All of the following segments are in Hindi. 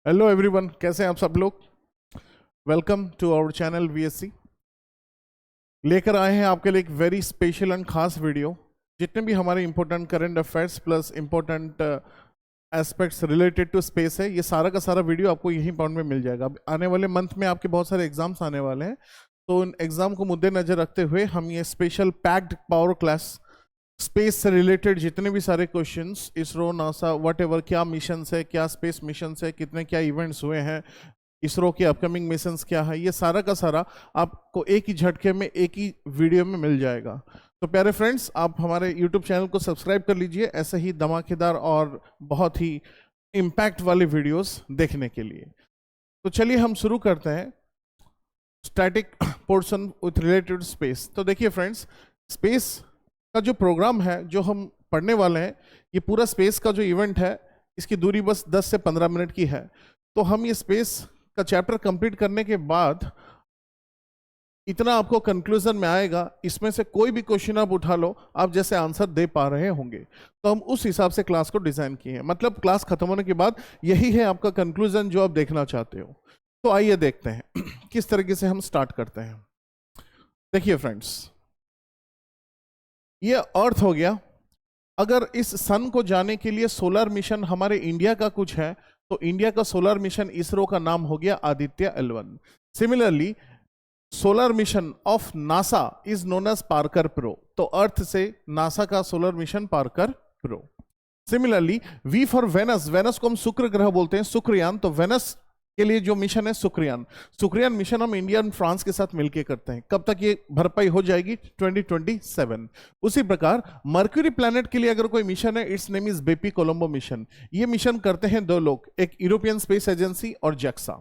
हेलो एवरीवन, कैसे हैं आप सब लोग। Welcome to our channel VSC. लेकर आए हैं आपके लिए एक वेरी स्पेशल एंड खास वीडियो। जितने भी हमारे important current affairs plus important aspects related to space है, ये सारा का सारा वीडियो आपको यहीं पॉइंट में मिल जाएगा। अब आने वाले मंथ में आपके बहुत सारे एग्जाम्स आने वाले हैं, तो उन एग्जाम को मुद्देनजर रखते हुए हम ये special packed power class space से रिलेटेड जितने भी सारे क्वेश्चंस, इसरो नासा व्हाटएवर, क्या मिशन है, क्या स्पेस मिशन है, कितने क्या इवेंट्स हुए हैं, इसरो के अपकमिंग मिशंस क्या है, ये सारा का सारा आपको एक ही झटके में एक ही वीडियो में मिल जाएगा। तो प्यारे फ्रेंड्स, आप हमारे यूट्यूब चैनल को सब्सक्राइब कर लीजिए ऐसे ही धमाकेदार और बहुत ही इम्पैक्ट वाले वीडियोस देखने के लिए। तो चलिए हम शुरू करते हैं static portion with related space. तो देखिए फ्रेंड्स, स्पेस का जो प्रोग्राम है जो हम पढ़ने वाले हैं, ये पूरा स्पेस का जो इवेंट है, इसकी दूरी बस 10 से 15 मिनट की है। तो हम ये स्पेस का चैप्टर कंप्लीट करने के बाद इतना आपको कंक्लूजन में आएगा, इसमें से कोई भी क्वेश्चन आप उठा लो, आप जैसे आंसर दे पा रहे होंगे। तो हम उस हिसाब से क्लास को डिजाइन किए हैं, मतलब क्लास खत्म होने के बाद यही है आपका कंक्लूजन जो आप देखना चाहते हो। तो आइए देखते हैं किस तरीके से हम स्टार्ट करते हैं। देखिए फ्रेंड्स, ये अर्थ हो गया। अगर इस सन को जाने के लिए सोलर मिशन हमारे इंडिया का कुछ है, तो इंडिया का सोलर मिशन इसरो का नाम हो गया Aditya L1। Similarly solar mission of NASA is known as Parker probe, तो अर्थ से नासा का solar mission Parker probe. Similarly we for Venus, Venus को हम शुक्र ग्रह बोलते हैं, शुक्रयान, तो वेनस के लिए जो मिशन है शुक्रयान, शुक्रयान मिशन हम इंडिया और फ्रांस के साथ मिलकर करते हैं। कब तक ये भरपाई हो जाएगी? 2027। उसी प्रकार मर्क्यूरी प्लैनेट के लिए अगर कोई मिशन है, it's name is Bepi Colombo mission. ये मिशन करते हैं दो लोग, एक यूरोपियन स्पेस एजेंसी और जैक्सा।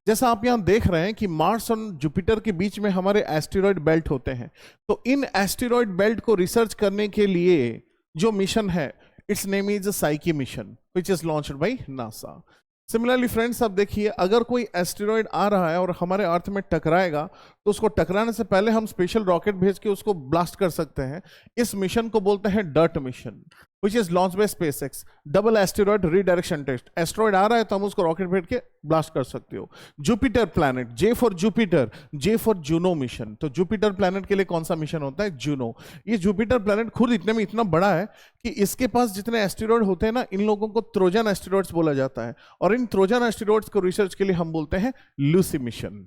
जैसा आप यहां देख रहे हैं कि मार्स और जुपिटर के बीच में हमारे एस्टेरॉयड बेल्ट होते हैं, तो इन एस्टेरॉयड बेल्ट को रिसर्च करने के लिए जो मिशन है, it's name is psyche mission which is launched by NASA. Similarly friends, अब देखिए, अगर कोई एस्टेरॉयड आ रहा है और हमारे अर्थ में टकराएगा, तो उसको टकराने से पहले हम स्पेशल रॉकेट भेज के उसको ब्लास्ट कर सकते हैं। इस मिशन को बोलते हैं DART mission which is launch by SpaceX, double asteroid redirection test. Asteroid आ रहा है तो हम उसको रॉकेट भेज के ब्लास्ट कर सकते हो। Jupiter planet, J for Jupiter, J for Juno mission. तो जुपिटर प्लैनेट के लिए कौन सा मिशन होता है? जूनो। ये जुपिटर प्लैनेट खुद इतने में इतना बड़ा है कि इसके पास जितने एस्टेरॉयड होते हैं ना, इन लोगों को ट्रोजन एस्टेरॉयड्स बोला जाता है, और इन ट्रोजन एस्टेरॉयड्स को रिसर्च के लिए हम बोलते हैं लूसी मिशन।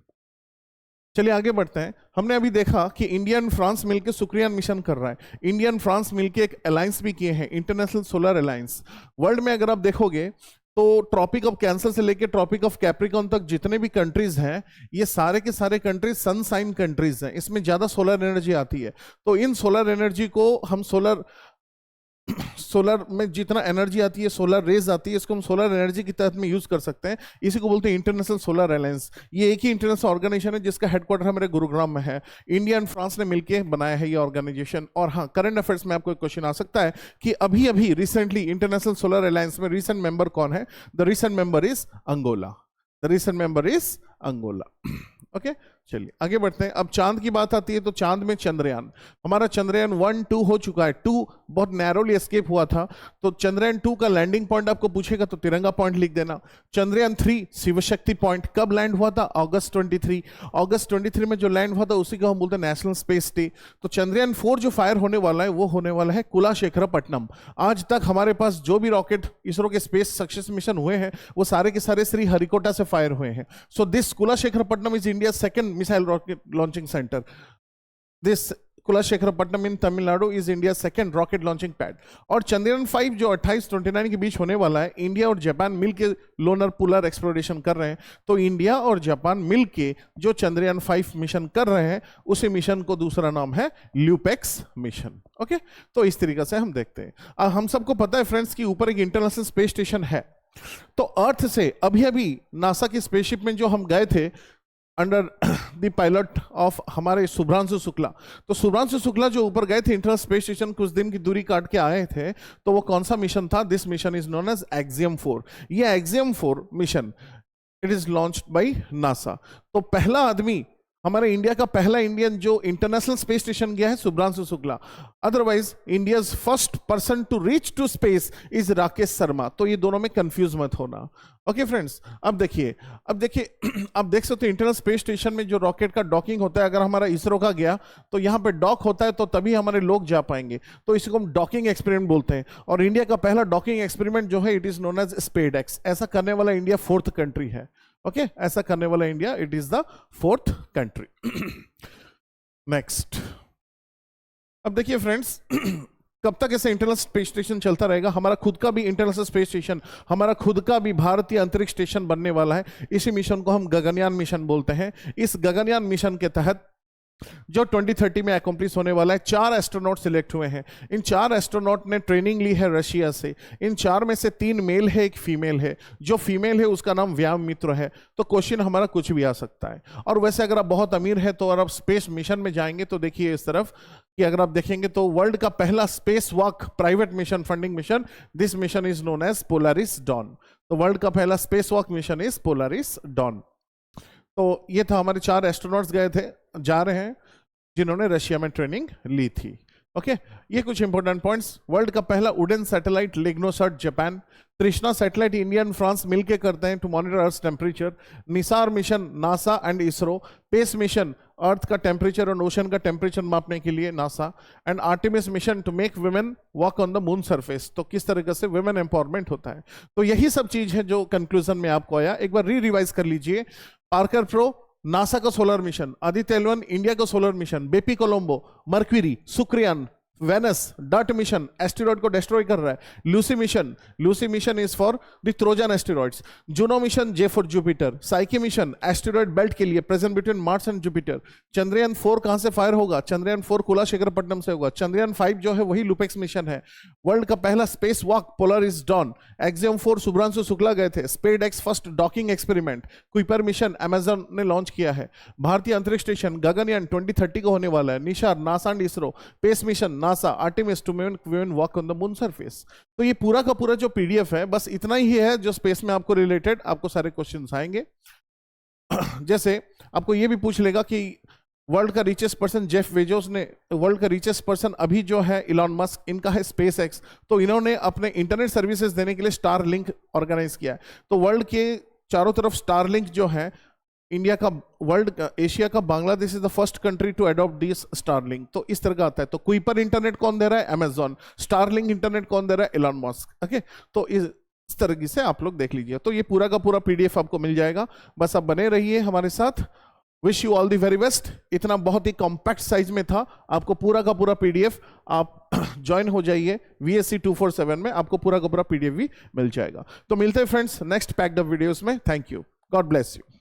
चलिए आगे बढ़ते हैं। हमने अभी देखा कि इंडिया एंड फ्रांस मिलकर शुक्रयान मिशन कर रहा है। इंडिया एंड फ्रांस मिलकर एक अलायंस भी किए हैं, इंटरनेशनल सोलर अलायंस। वर्ल्ड में अगर आप देखोगे तो ट्रॉपिक ऑफ कैंसर से लेकर ट्रॉपिक ऑफ कैप्रिकॉन तक जितने भी कंट्रीज हैं, ये सारे के सारे कंट्रीज सन साइन कंट्रीज हैं। इसमें ज्यादा सोलर एनर्जी आती है, तो इन सोलर एनर्जी को हम सोलर में जितना एनर्जी आती है, सोलर रेज आती है, इसको हम सोलर एनर्जी की तहत में यूज कर सकते हैं। इसी को बोलते हैं इंटरनेशनल सोलर अलायंस। ये एक ही इंटरनेशनल ऑर्गेनाइजेशन है जिसका हेडक्वार्टर हमारे गुरुग्राम में है। इंडिया एंड फ्रांस ने मिलकर बनाया है ये ऑर्गेनाइजेशन। और हाँ, करंट अफेयर्स में आपको एक क्वेश्चन आ सकता है कि अभी अभी रिसेंटली इंटरनेशनल सोलर अलायंस में रिसेंट मेंबर कौन है? The recent member is Angola. The recent member is Angola. Okay, चलिए आगे बढ़ते हैं। अब चांद की बात आती है तो चांद में चंद्रयान, हमारा चंद्रयान 1, 2 हो चुका है। 2 बहुत नैरोली एस्केप हुआ था, तो चंद्रयान 2 का लैंडिंग पॉइंट आपको पूछेगा तो तिरंगा पॉइंट लिख देना। चंद्रयान 3 शिवशक्ति पॉइंट कब लैंड हुआ था? अगस्त 23। अगस्त 23 में जो लैंड हुआ था उसी को हम बोलते हैं नेशनल स्पेस डे। तो चंद्रयान 4 जो फायर होने वाला है वो होने वाला है कुलाशेखरपट्टनम। आज तक हमारे पास जो भी रॉकेट इसरो के स्पेस सक्सेस मिशन हुए हैं, वो सारे के सारे श्री हरिकोटा से फायर हुए हैं। So this Kulasekarapattinam is India second missile rocket launching center. This Kulasekarapattinam in Tamil Nadu is India second rocket launching pad. और चंद्रयान 5 जो 28-29 के बीच होने वाला है, इंडिया और जापान मिलके लोनर पोलर एक्सप्लोरेशन कर रहे हैं। तो इंडिया और जापान मिलके जो चंद्रयान 5 मिशन कर रहे हैं, उसी मिशन को दूसरा नाम है ल्यूपेक्स मिशन। ओके, तो इस तरीके से हम देखते हैं। हम सबको पता है फ्रेंड्स कि ऊपर एक इंटरनेशनल स्पेस स्टेशन है। तो अर्थ से अभी अभी नासा की स्पेसशिप में जो हम गए थे अंडर द पायलट ऑफ हमारे शुभ्रांशु शुक्ला, तो शुभ्रांशु शुक्ला जो ऊपर गए थे इंटरनेशनल स्पेस स्टेशन, कुछ दिन की दूरी काट के आए थे। तो वो कौन सा मिशन था? This mission is known as Axiom 4। ये Axiom 4 mission, it is launched by NASA. तो पहला आदमी हमारे इंडिया का पहला इंडियन जो इंटरनेशनल स्पेस स्टेशन गया है Shubhanshu Shukla. Otherwise India's first person to reach to space is Rakesh Sharma. तो ये दोनों में कंफ्यूज मत होना। ओके फ्रेंड्स, अब देखिए आप देख सकते हो इंटरनेशनल स्पेस स्टेशन में जो रॉकेट का डॉकिंग होता है, अगर हमारा इसरो का गया तो यहाँ पे डॉक होता है, तो तभी हमारे लोग जा पाएंगे, तो इसको हम डॉकिंग एक्सपेरिमेंट बोलते हैं। और इंडिया का पहला डॉकिंग एक्सपेरिमेंट जो है it is known as SpaDeX. ऐसा करने वाला इंडिया 4th कंट्री है। ओके ऐसा करने वाला India it is the 4th country. Next, अब देखिए फ्रेंड्स कब तक ऐसे इंटरनेशनल स्पेस स्टेशन चलता रहेगा? हमारा खुद का भी इंटरनेशनल स्पेस स्टेशन, हमारा खुद का भी भारतीय अंतरिक्ष स्टेशन बनने वाला है। इसी मिशन को हम गगनयान मिशन बोलते हैं। इस गगनयान मिशन के तहत जो 2030 में अकम्प्लिश होने वाला है, 4 एस्ट्रोनॉट सिलेक्ट हुए हैं। इन 4 एस्ट्रोनॉट ने ट्रेनिंग ली है रशिया से। इन 4 में से 3 मेल है, 1 फीमेल है। जो फीमेल है उसका नाम व्याम मित्र है। तो क्वेश्चन हमारा कुछ भी आ सकता है। और वैसे अगर आप बहुत अमीर है तो, और आप स्पेस मिशन में जाएंगे तो देखिए इस तरफ कि अगर आप देखेंगे तो वर्ल्ड का पहला space walk private mission, funding mission, this mission is known as Polaris Dawn. तो वर्ल्ड का पहला space walk mission is Polaris Dawn. तो ये था, हमारे 4 एस्ट्रोनॉट्स गए थे, जा रहे हैं, जिन्होंने रशिया में ट्रेनिंग ली थी। ओके ये कुछ इंपॉर्टेंट पॉइंट्स। वर्ल्ड का पहला उड़न satellite LignoSat Japan. Trishna satellite India and France मिलकर करते हैं to monitor earth temperature. NISAR mission NASA and ISRO. PACE mission earth का टेम्परेचर और ओशन का टेम्परेचर मापने के लिए NASA. And Artemis mission to make women walk on the moon surface. तो किस तरीके से वुमेन एम्पावरमेंट होता है। तो यही सब चीज है जो कंक्लूजन में आपको आया। एक बार रिवाइज कर लीजिए। पार्कर प्रो नासा का solar mission, Aditya L1 India का solar mission, Bepi Colombo, Mercury, Shukrayaan, Venus, डॉट मिशन एस्टेरॉइड को डिस्ट्रॉय कर रहा है। Lucy mission is for the Trojan asteroids. Juno mission J for Jupiter. Psyche mission asteroid belt के लिए present between Mars and Jupiter. Chandrayaan 4 कहां से फायर होगा? चंद्रयान 4 कुलाशेखरपट्टनम से होगा। चंद्रयान 5 जो है वही लुपेक्स मिशन है। वर्ल्ड का पहला space walk Polaris Dawn. Axiom 4 Shubhanshu Shukla गए थे। SpaDeX first docking experiment. Kuiper mission Amazon ने लॉन्च किया है। भारतीय अंतरिक्ष स्टेशन गगनयान 2030 को होने वाला है। NISAR NASA and ISRO. PACE mission NASA Artemis to women walk on the moon surface. तो ये पूरा का पूरा जो पीडीएफ है बस इतना ही है जो स्पेस में आपको रिलेटेड आपको सारे क्वेश्चंस आएंगे। जैसे आपको ये भी पूछ लेगा कि वर्ल्ड का रिचेस्ट पर्सन जेफ बेजोस ने, वर्ल्ड का रिचेस्ट पर्सन अभी जो है इलॉन मस्क, इनका है स्पेस एक्स। तो इन्होंने अपने इंटरनेट सर्विसेज देने के लिए स्टार लिंक ऑर्गेनाइज किया है। तो वर्ल्ड के चारों तरफ स्टार लिंक जो है, इंडिया का, वर्ल्ड का, एशिया का, Bangladesh is the first country to adopt this Starlink. तो इस तरह का आता है। तो कुइपर इंटरनेट कौन दे रहा है? अमेजॉन। स्टारलिंक इंटरनेट कौन दे रहा है? Elon Musk. ओके तो इस तरह से आप लोग देख लीजिए। तो ये पूरा का पूरा पीडीएफ आपको मिल जाएगा। बस आप बने रहिए हमारे साथ। Wish you all the very best. इतना बहुत ही कॉम्पैक्ट साइज में था। आपको पूरा का पूरा पीडीएफ, आप ज्वाइन हो जाइए VSC 247 में, आपको पूरा का पूरा पीडीएफ भी मिल जाएगा। तो मिलते हैं friends next packed up videos में। Thank you, God bless you.